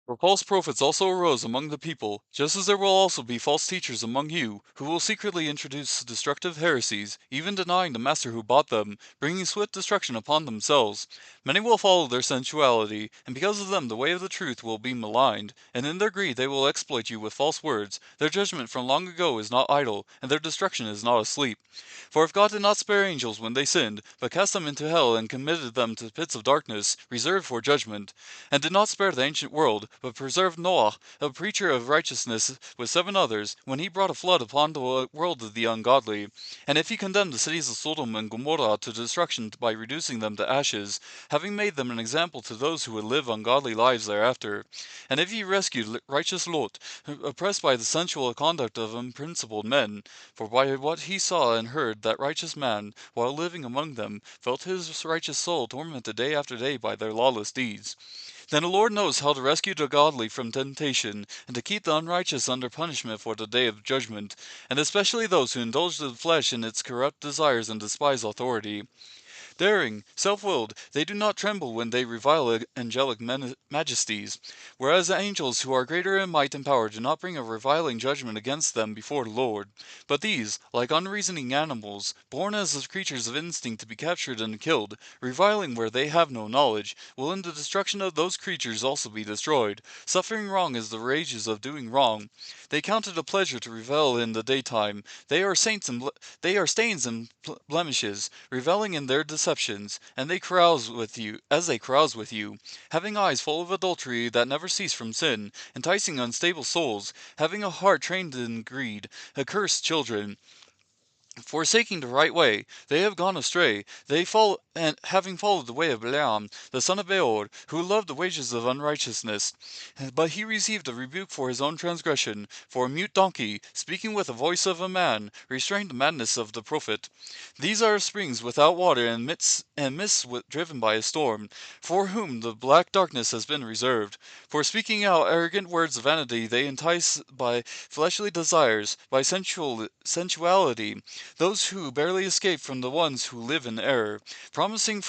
For false prophets also arose among the people, just as there will also be false teachers among you, who will secretly introduce destructive heresies, even denying the master who bought them, bringing swift destruction upon themselves. Many will follow their sensuality, and because of them the way of the truth will be maligned, and in their greed they will exploit you with false words. Their judgment from long ago is not idle, and their destruction is not asleep. For if God did not spare angels when they sinned, but cast them into hell and committed them to pits of darkness, reserved for judgment, and did not spare the ancient world, but preserved Noah, a preacher of righteousness, with 7 others, when he brought a flood upon the world of the ungodly, and if he condemned the cities of Sodom and Gomorrah to destruction by reducing them to ashes, having made them an example to those who would live ungodly lives thereafter, and if he rescued righteous Lot, oppressed by the sensual conduct of unprincipled men, for by what he saw and heard that righteous man, while living among them, felt his righteous soul tormented day after day by their lawless deeds. Then the Lord knows how to rescue the godly from temptation, and to keep the unrighteous under punishment for the day of judgment, and especially those who indulge the flesh in its corrupt desires and despise authority. Daring, self-willed, they do not tremble when they revile angelic majesties, whereas the angels who are greater in might and power do not bring a reviling judgment against them before the Lord. But these, like unreasoning animals, born as the creatures of instinct to be captured and killed, reviling where they have no knowledge, will in the destruction of those creatures also be destroyed. Suffering wrong is the wages of doing wrong. They count it a pleasure to revel in the daytime. They are stains and blemishes, reveling in their deceptions, and they carouse with you, as they carouse with you, having eyes full of adultery that never cease from sin, enticing unstable souls, having a heart trained in greed, accursed children. Forsaking the right way, they have gone astray. They fall, and having followed the way of Balaam, the son of Beor, who loved the wages of unrighteousness. But he received a rebuke for his own transgression. For a mute donkey, speaking with the voice of a man, restrained the madness of the prophet. These are springs without water, and mists driven by a storm, for whom the black darkness has been reserved. For speaking out arrogant words of vanity, they entice by fleshly desires, by sensuality, those who barely escape from the ones who live in error, promising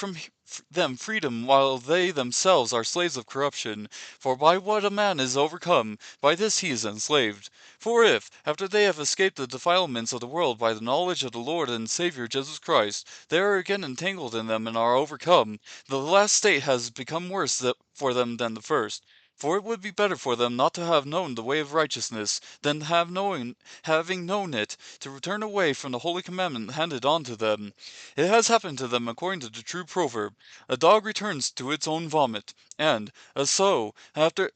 them freedom while they themselves are slaves of corruption. For by what a man is overcome, by this he is enslaved. For if, after they have escaped the defilements of the world by the knowledge of the Lord and Savior Jesus Christ, they are again entangled in them and are overcome, the last state has become worse for them than the first. For it would be better for them not to have known the way of righteousness, than having known it, to return away from the holy commandment handed on to them. It has happened to them according to the true proverb, a dog returns to its own vomit, and a sow, after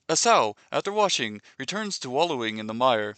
washing, returns to wallowing in the mire.